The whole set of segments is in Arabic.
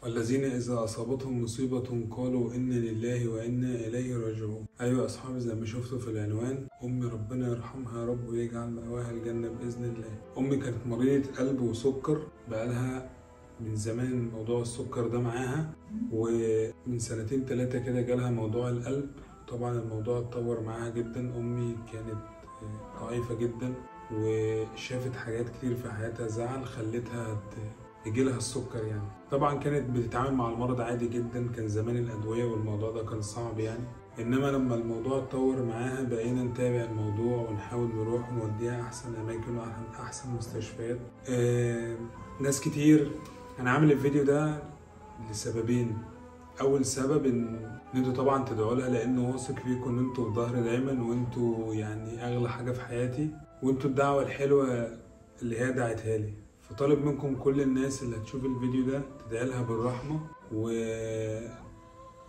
والذين إذا أصابتهم مصيبة قالوا إنا لله وإنا إليه راجعون. أيوة أصحابي، زي ما شفتوا في العنوان، أمي ربنا يرحمها يا رب ويجعل مأواها الجنة بإذن الله. أمي كانت مريضة قلب وسكر بقالها من زمان، موضوع السكر ده معاها، ومن سنتين 3 كده جالها موضوع القلب. طبعا الموضوع اتطور معاها جدا. أمي كانت ضعيفة جدا وشافت حاجات كتير في حياتها زعل خلتها يجيلها السكر يعني. طبعا كانت بتتعامل مع المرض عادي جدا، كان زمان الأدوية والموضوع ده كان صعب يعني. إنما لما الموضوع اتطور معاها بقينا نتابع الموضوع ونحاول نروح ونوديها أحسن أماكن وأحسن مستشفيات. ناس كتير. أنا عامل الفيديو ده لسببين. أول سبب إن انتوا طبعا تدعوا لها، لأن واثق فيكم إن انتوا في ظهري دايما، وانتوا يعني أغلى حاجة في حياتي، وانتوا الدعوة الحلوة اللي هي دعتها لي. فطالب منكم كل الناس اللي هتشوف الفيديو ده تدعي لها بالرحمة.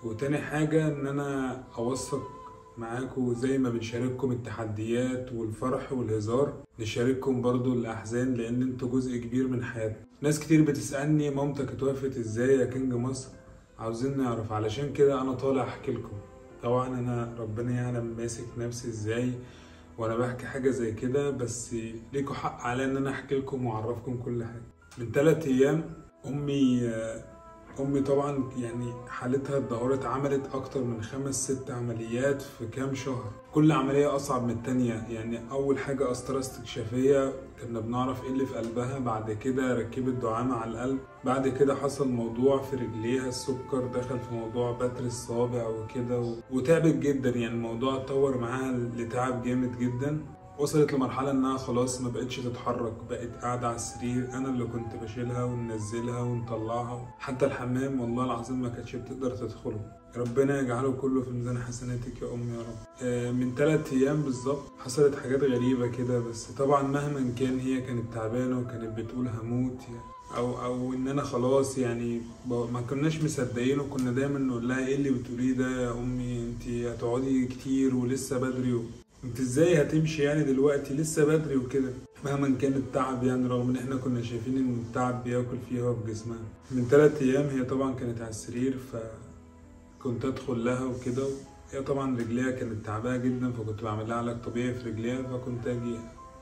وتاني حاجة إن أنا أوثق معاكم زي ما بنشارككم التحديات والفرح والهزار، نشارككم برضو الأحزان، لأن انتوا جزء كبير من حياتنا. ناس كتير بتسألني مامتك اتوفت ازاي يا كينج مصر؟ عاوزين نعرف، علشان كده أنا طالع أحكي لكم. طبعا أنا ربنا يعلم ماسك نفسي ازاي وانا بحكي حاجه زي كده، بس ليكوا حق على ان انا احكي لكم واعرفكم كل حاجه. من 3 ايام امي طبعا يعني حالتها اتدهورت، عملت اكتر من 5-6 عمليات في كام شهر، كل عمليه اصعب من التانيه. يعني اول حاجه قسطره استكشافيه كنا بنعرف ايه اللي في قلبها، بعد كده ركبت دعامه على القلب، بعد كده حصل موضوع في رجليها، السكر دخل في موضوع بتر الصوابع وكده، وتعبت جدا. يعني الموضوع اتطور معاها لتعب جامد جدا. وصلت لمرحلة انها خلاص ما بقتش تتحرك، بقت قاعدة على السرير، انا اللي كنت بشيلها وننزلها ونطلعها، حتى الحمام والله العظيم ما كانتش بتقدر تدخله. ربنا يجعله كله في ميزان حسناتك يا امي يا رب. من 3 ايام بالظبط حصلت حاجات غريبة كده، بس طبعا مهما كان هي كانت تعبانة وكانت بتقول هموت يعني، او ان انا خلاص يعني. ما كناش مصدقين، وكنا دايما نقول لها ايه اللي بتقوليه ده يا امي؟ انت هتقعدي كتير ولسه بدري، انت ازاي هتمشي يعني دلوقتي؟ لسه بدري وكده. مهما كان التعب يعني، رغم ان احنا كنا شايفين ان التعب بياكل فيها وفي جسمها. من 3 ايام هي طبعا كانت على السرير، فكنت ادخل لها وكده. هي طبعا رجليها كانت تعبانه جدا، فكنت بعمل لها علاج طبيعي في رجليها، فكنت اجي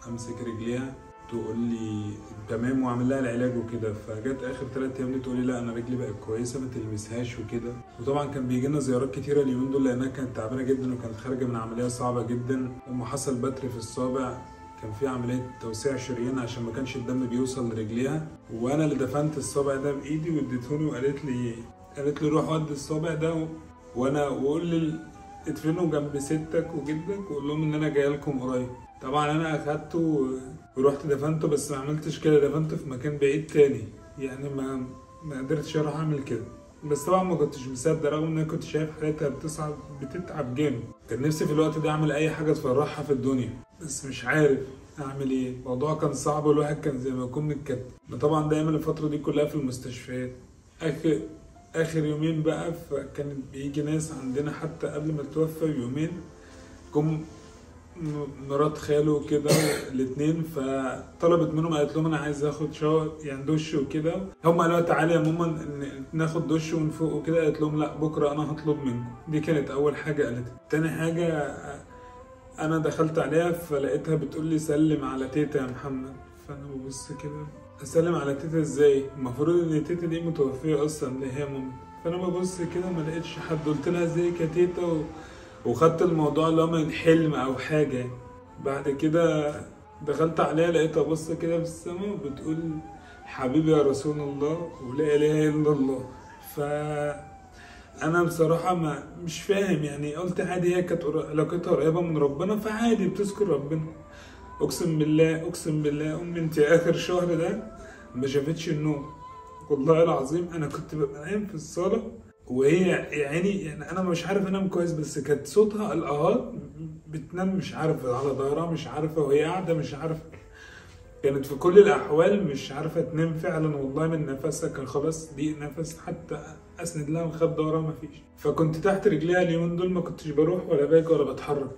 امسك رجليها تقول لي تمام واعمل لها العلاج وكده. فجت اخر 3 ايام دي تقول لي لا انا رجلي بقت كويسه ما تلمسهاش وكده. وطبعا كان بيجي لنا زيارات كتيره اليومين دول، لانها كانت تعبانه جدا وكانت خارجه من عمليه صعبه جدا. لما حصل بتر في الصابع، كان في عمليه توسيع شريان عشان ما كانش الدم بيوصل لرجليها، وانا اللي دفنت الصابع ده بايدي واديتهوني، قالت لي روح ودي الصابع ده وقول لي ادفنه جنب ستك وجدك وقول لهم ان انا جاي لكم قريب. طبعا انا اخدته ورحت دفنته، بس ما عملتش كده، دفنته في مكان بعيد تاني يعني، ما قدرتش اروح اعمل كده. بس طبعا ما كنتش مصدق، رغم ان انا كنت شايف حالتها بتتعب جامد. كان نفسي في الوقت ده اعمل اي حاجه تفرحها في الدنيا، بس مش عارف اعمل ايه. الموضوع كان صعب والواحد كان زي ما يكون متكتف. طبعا دايما الفتره دي كلها في المستشفيات. اخر يومين بقى، فكان بيجي ناس عندنا حتى قبل ما توفى بيومين، جم مرات خاله كده الاتنين، فطلبت منهم، قالت لهم انا عايز اخد شاور يعني دش وكده. هم قالوا تعالى يا ماما ناخد دش ونفوق وكده. قالت لهم لا بكره انا هطلب منكم. دي كانت اول حاجه قالتها. تاني حاجه انا دخلت عليها فلقيتها بتقول لي سلم على تيتا يا محمد. فانا ببص كده، اسلم على تيتا ازاي؟ المفروض ان تيتا دي متوفيه اصلا اللي هي ماما. فانا ببص كده ما لقيتش حد، قلت لها ازيك يا تيتا وخدت الموضوع اللي هو من حلم او حاجه. بعد كده دخلت عليها لقيتها بص كده في السماء وبتقول حبيبي يا رسول الله ولا اله الا الله. انا بصراحه مش فاهم يعني. قلت عادي، هي كانت علاقتها قريبه من ربنا فعادي بتذكر ربنا. اقسم بالله امي انت اخر شهر ده ما شافتش النوم والله العظيم. انا كنت ببقى نايم في الصاله وهي يعني انا مش عارف انام كويس، بس كانت صوتها القهات بتنام مش عارفه على ظهرها، مش عارفه وهي قاعده مش عارفه. كانت في كل الاحوال مش عارفه تنام فعلا والله، من نفسها كان خلاص ضيق نفس، حتى اسند لها وخد ظهرها مفيش. فكنت تحت رجليها اليومين دول، ما كنتش بروح ولا باجي ولا بتحرك.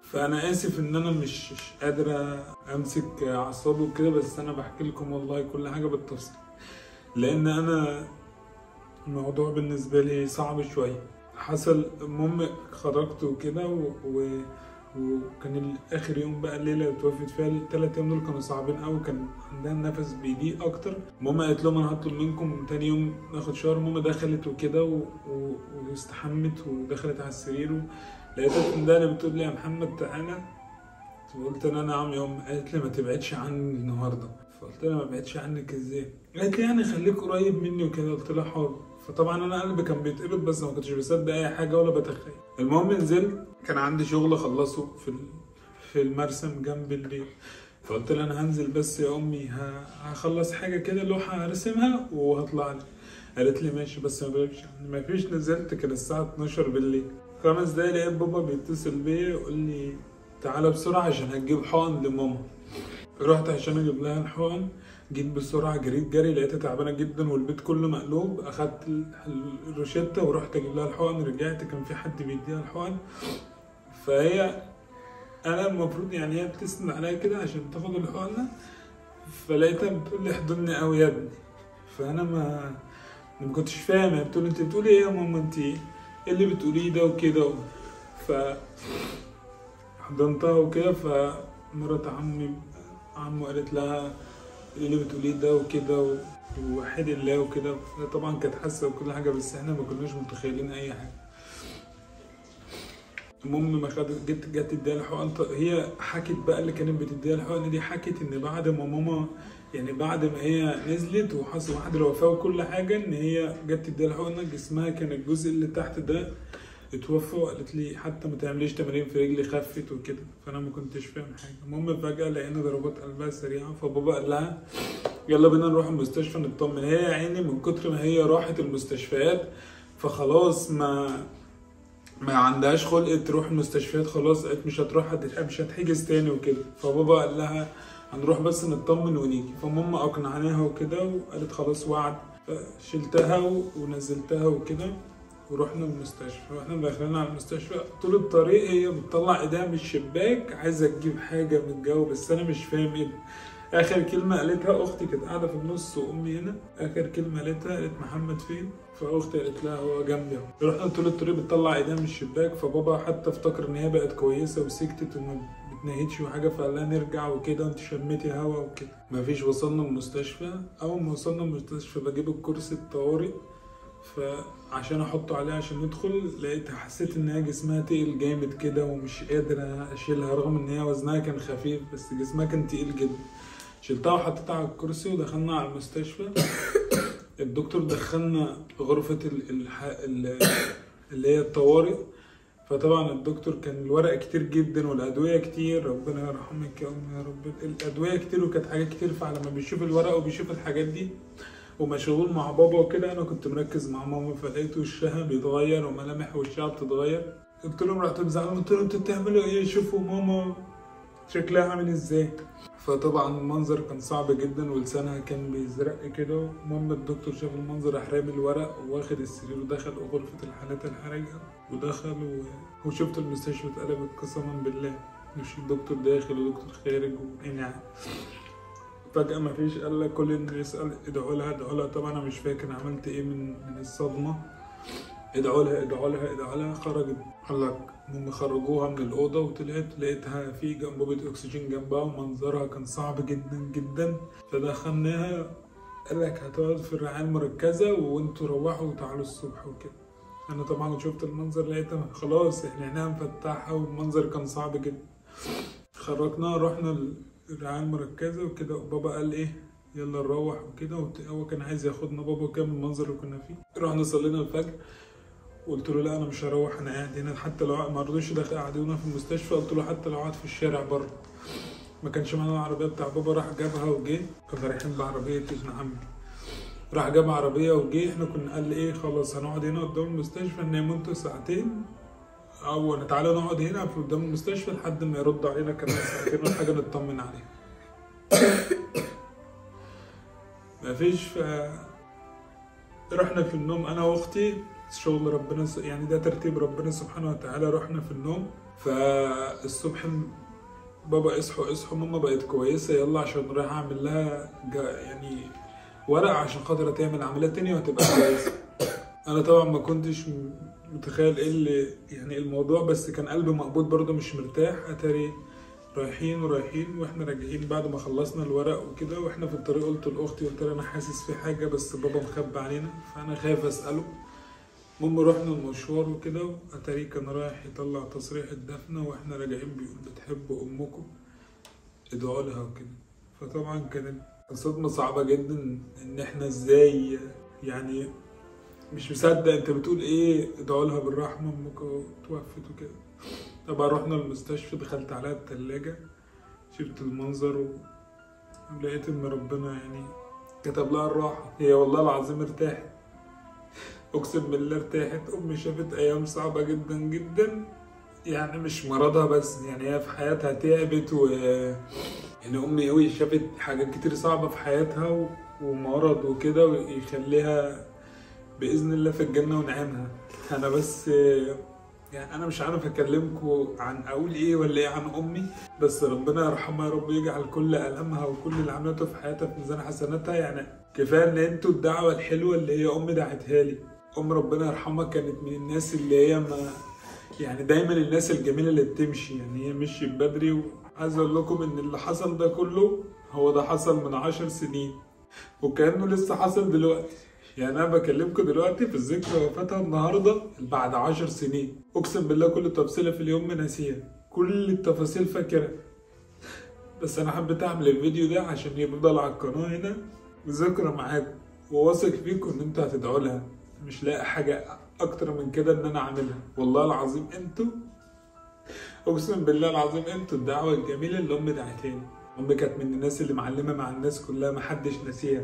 فانا اسف ان انا مش قادره امسك اعصابي وكده، بس انا بحكي لكم والله كل حاجه بالتفصيل، لان انا الموضوع بالنسبة لي صعب شوية. حصل المهم خرجت وكده وكان اخر يوم بقى الليله اللي اتوفت فيها، الثلاث ايام دول كانوا صعبين قوي، كان عندها النفس بيضيق اكتر. ماما قالت لهم انا هطلب منكم تاني يوم ناخد شاور. ماما دخلت وكده واستحمت ودخلت على السرير لقيتها بتندهلي بتقول لي يا محمد تعالى. قلت انا نعم يا ام. قالت لي ما تبعدش عني النهارده. فقلت لها ما ابعدش عنك ازاي؟ قالت لي يعني خليك قريب مني وكده. قلت لها حاضر. فطبعا انا قلبي كان بيتقبض بس ما كنتش بصدق اي حاجه ولا بتخيل. المهم نزلت، كان عندي شغل اخلصه في المرسم جنب البيت. فقلت لها انا هنزل بس يا امي هخلص حاجه كده لوحه هرسمها وهطلع لك. قالت لي ماشي بس ما تغيبش عني. ما فيش نزلت، كان الساعه 12 بالليل. 5 دقايق لقيت بابا بيتصل بيا يقول لي تعالى بسرعه عشان هتجيب حقن لماما. رحت عشان اجيب لها الحقن، جيت بسرعه جريت جري لقيتها تعبانه جدا والبيت كله مقلوب. اخدت الروشته ورحت اجيب لها الحقن. رجعت كان في حد بيديها الحقن، فهي انا المفروض يعني هي بتسند عليا كده عشان تاخد الحقنه، فلقيتها بتقول لي احضني قوي يا ابني. فانا ما كنتش فاهم. هي بتقول انت بتقولي ايه يا ماما؟ انت ايه اللي بتقوليه ده وكده؟ ف حضنتها وكده. فمرات عمه قالت لها اللي بتقوليه ده وكده ووحدي الله وكده. طبعا كانت حاسه بكل حاجه بس احنا ما كناش متخيلين اي حاجه. المهم ما جت تديها الحقن. هي حكت بقى اللي كانت بتديها الحقن دي، حكت ان بعد ما ماما يعني بعد ما هي نزلت وحصل واحد الوفاه وكل حاجه، ان هي جت تديها الحقن جسمها كان الجزء اللي تحت ده اتوفى. وقالت لي حتى ما تعمليش تمارين في رجلي خفت وكده. فانا ما كنتش فاهم حاجه. المهم فجاه لقينا ضربات قلبها سريعه. فبابا قال لها يلا بينا نروح المستشفى نطمن. هي يا عيني من كتر ما هي راحت المستشفيات فخلاص ما عندهاش خلق تروح المستشفيات. خلاص قالت مش هتروح مش هتحجز تاني وكده. فبابا قال لها هنروح بس نطمن ونيجي. فماما اقنعناها وكده وقالت خلاص وعد. شلتها ونزلتها وكده ورحنا المستشفى. واحنا داخلين على المستشفى طول الطريق هي بتطلع ايديها من الشباك عايزه تجيب حاجه من الجو بس انا مش فاهم ايه. اخر كلمه قالتها اختي كانت قاعده في النص وامي هنا. اخر كلمه قالت محمد فين؟ فاختي قالت لها هو جنبي اهو. رحنا طول الطريق بتطلع ايديها من الشباك. فبابا حتى افتكر ان هي بقت كويسه وسكتت وما بتنهدش وحاجه فقال لها نرجع وكده انت شميتي هوا وكده. مفيش. وصلنا المستشفى. اول ما وصلنا المستشفى بجيب الكرسي الطوارئ فعشان احطه عليه عشان ندخل لقيتها حسيت ان هي جسمها تقيل جامد كده ومش قادره اشيلها رغم ان هي وزنها كان خفيف بس جسمها كان تقيل جدا. شلتها وحطيتها على الكرسي ودخلنا على المستشفى. الدكتور دخلنا غرفه اللي هي الطوارئ. فطبعا الدكتور كان الورق كتير جدا والادويه كتير. ربنا يرحمك يا ام يا رب. الادويه كتير وكانت حاجات كتير. فعلى ما بيشوف الورق وبيشوف الحاجات دي ومشغول مع بابا وكده انا كنت مركز مع ماما. فلقيت وشها بيتغير وملامح وشها بتتغير. قلت لهم رحت مزعلهم قلت لهم انتوا بتعملوا ايه؟ شوفوا ماما شكلها عامل ازاي. فطبعا المنظر كان صعب جدا ولسانها كان بيزرق كده. المهم الدكتور شاف المنظر راح رامي الورق واخد السرير ودخل غرفه الحالات الحرجه ودخل وشفت المستشفى اتقلبت قسما بالله. مش الدكتور داخل ودكتور خارج فجأة مفيش. قال لك كل اللي يسأل ادعوا لها ادعوا لها. طبعا انا مش فاكر عملت ايه من الصدمة. ادعوا لها ادعوا لها ادعوا لها. خرجت. قال لك هم خرجوها من الأوضة وطلعت لقيتها في أنبوبة أكسجين جنبها ومنظرها كان صعب جدا جدا. فدخلناها. قال لك هتقعد في الرعاية المركزة وانتوا روحوا وتعالوا الصبح وكده. أنا طبعا شفت المنظر لقيتها خلاص احنا عينيها مفتحة والمنظر كان صعب جدا. خرجنا رحنا الرعاية المركزة وكده. وبابا قال ايه يلا نروح وكده. هو كان عايز ياخدنا بابا كام المنظر اللي كنا فيه. رحنا صلينا الفجر. قلت له لا انا مش هروح انا قاعد هنا. حتى لو ما رضوش قعدونا في المستشفى. قلت له حتى لو قعد في الشارع بره. ما كانش معانا العربيه بتاع بابا. راح جابها وجه. كنا رايحين بعربيه ابن عمي. راح جاب عربيه وجه. احنا كنا قال لي ايه خلاص هنقعد هنا قدام المستشفى ننام انتوا ساعتين او تعالوا نقعد هنا في قدام المستشفى لحد ما يرد علينا كمان ساعتين ولا حاجه نطمن عليها. مفيش. رحنا في النوم انا واختي. شغل ربنا يعني ده ترتيب ربنا سبحانه وتعالى. رحنا في النوم. فالصبح بابا اصحوا ماما بقت كويسه يلا عشان رايح اعمل لها يعني ورق عشان خاطر تعمل عمليه تانية وهتبقى كويسه. انا طبعا ما كنتش متخيل ايه اللي يعني الموضوع، بس كان قلبي مقبوض برضه مش مرتاح. اتاري رايحين واحنا راجعين بعد ما خلصنا الورق وكده، واحنا في الطريق قلت لاختي، قلت لها انا حاسس في حاجه بس بابا مخبي علينا، فانا خايف اساله. المهم رحنا المشوار وكده، واتاري كان رايح يطلع تصريح الدفنه، واحنا راجعين بيقول بتحبوا امكم ادعوا لها وكده. فطبعا كانت صدمه صعبه جدا، ان احنا ازاي يعني مش مصدق انت بتقول ايه ادعوا لها بالرحمه امك توفت وكده. طبعا رحنا المستشفى، دخلت عليها التلاجة، شفت المنظر ولقيت ان ربنا يعني كتب لها الراحه. هي والله العظيم ارتاحت، اقسم بالله ارتاحت. امي شافت ايام صعبه جدا جدا، يعني مش مرضها بس، يعني هي في حياتها تعبت يعني امي قوي شافت حاجات كتير صعبه في حياتها ومرض وكده، ويخليها باذن الله في الجنه ونعيمها. انا بس يعني انا مش عارف اكلمكم عن اقول ايه ولا ايه عن امي، بس ربنا يرحمها يا رب، يجعل كل الامها وكل اللي عملته في حياتها في ميزان حسناتها. يعني كفايه ان انتوا الدعوه الحلوه اللي هي امي دعتها لي. ام ربنا يرحمها كانت من الناس اللي هي ما يعني دايما الناس الجميله اللي بتمشي، يعني هي مشيت بدري. وعايز اقول لكم ان اللي حصل ده كله هو ده حصل من 10 سنين وكانه لسه حصل دلوقتي. يعني انا بكلمكم دلوقتي في الذكرى وفاتها النهارده بعد 10 سنين، اقسم بالله كل تفصيله في اليوم ناسيها، كل التفاصيل فاكرها. بس انا حبيت اعمل الفيديو ده عشان يفضل على القناه هنا ذكرى معاكم، وواثق فيكم ان انتوا هتدعوا لها. مش لاقي حاجه اكتر من كده ان انا اعملها. والله العظيم انتوا، اقسم بالله العظيم انتوا الدعوه الجميله اللي امي دعتاني. امي كانت من الناس اللي معلمه مع الناس كلها، محدش ناسيها.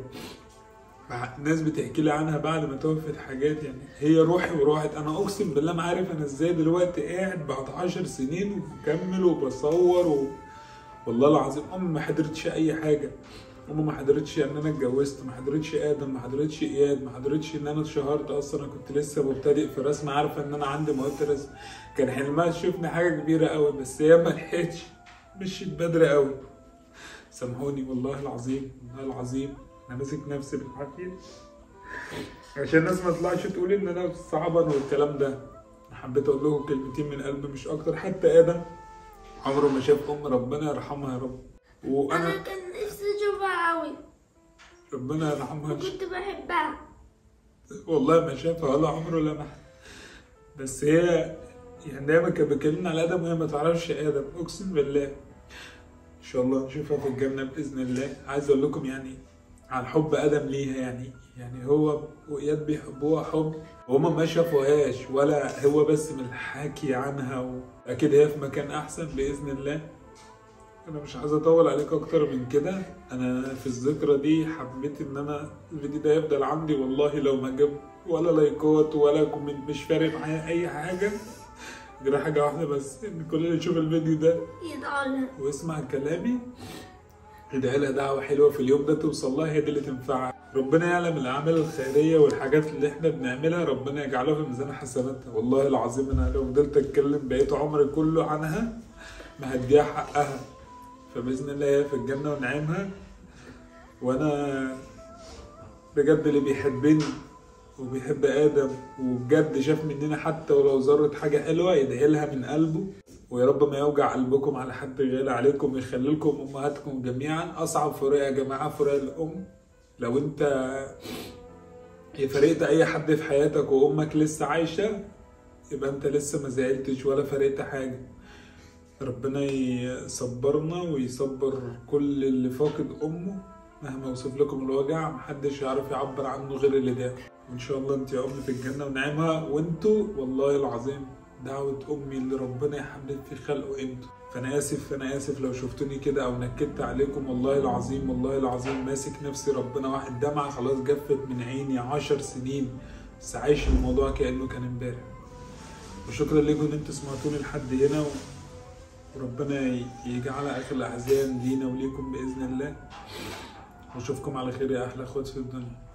الناس بتحكي لي عنها بعد ما توفت حاجات، يعني هي روحي وراحت. انا اقسم بالله ما عارف انا ازاي دلوقتي قاعد بعد 10 سنين وبكمل وبصور والله العظيم امي ما حضرتش اي حاجه. امي ما حضرتش ان انا اتجوزت، ما حضرتش ادم، ما حضرتش اياد، ما حضرتش ان انا اتشهرت اصلا. انا كنت لسه مبتدئ في الرسم، عارفه ان انا عندي موهبه رسم، كان حلمها تشوفني حاجه كبيره قوي، بس هي ما لحقتش، مشيت بدري قوي. سامحوني والله العظيم، والله العظيم انا ماسك نفسي بالعافيه عشان الناس ما تطلعش تقول ان انا صعبان والكلام ده. انا حبيت اقول لكم كلمتين من قلبي مش اكتر. حتى ادم عمره ما شاف ام، ربنا يرحمها يا رب. وانا كان نفسي اشوفها قوي، ربنا يرحمها. كنت بحبها والله ما شافها ولا عمره لمحها، بس هي يعني دايما كانت بتكلمنا على ادم وهي ما تعرفش ادم. اقسم بالله ان شاء الله نشوفها في الجنه باذن الله. عايز اقول لكم يعني عن حب ادم ليها، يعني هو واياد بيحبوها حب، وهما ما شافوهاش ولا هو بس من الحكي عنها، واكيد هي في مكان احسن باذن الله. انا مش عايز اطول عليك اكتر من كده. انا في الذكرى دي حبيت ان انا الفيديو ده يفضل عندي، والله لو ما جاب ولا لايكات ولا كومنت مش فارق معايا اي حاجه غير حاجه واحده بس، ان كل اللي يشوف الفيديو ده يدعوا لها ويسمع كلامي ادعي لها دعوه حلوه في اليوم ده توصل لها، هي دي اللي تنفعها. ربنا يعلم الاعمال الخيريه والحاجات اللي احنا بنعملها، ربنا يجعلها في ميزان حسناتها. والله العظيم انا لو فضلت اتكلم بقيت عمري كله عنها ما هديها حقها. فباذن الله هي في الجنه ونعيمها. وانا بجد اللي بيحبني وبيحب ادم وبجد شاف مننا حتى ولو ذره حاجه حلوه يدعي لها من قلبه، ويا رب ما يوجع قلبكم على حد غالي عليكم، ويخلي لكم امهاتكم جميعا. اصعب فراق يا جماعه فراق الام. لو انت فرقت اي حد في حياتك وامك لسه عايشه، يبقى انت لسه ما زعلتش ولا فرقت حاجه. ربنا يصبرنا ويصبر كل اللي فاقد امه. مهما اوصف لكم الوجع محدش يعرف يعبر عنه غير اللي ده. وان شاء الله انت يا ام في الجنه ونعمها، وانتوا والله العظيم دعوه امي اللي ربنا يحبب في خلقه انتوا. فانا اسف لو شفتوني كده او نكدت عليكم. والله العظيم والله العظيم ماسك نفسي ربنا. واحد دمعه خلاص جفت من عيني 10 سنين، بس عايش الموضوع كانه كان امبارح. وشكرا لكم ان انتوا سمعتوني لحد هنا، وربنا يجعلها اخر الاحزان لينا وليكم باذن الله. واشوفكم على خير يا احلى اخوات في الدنيا.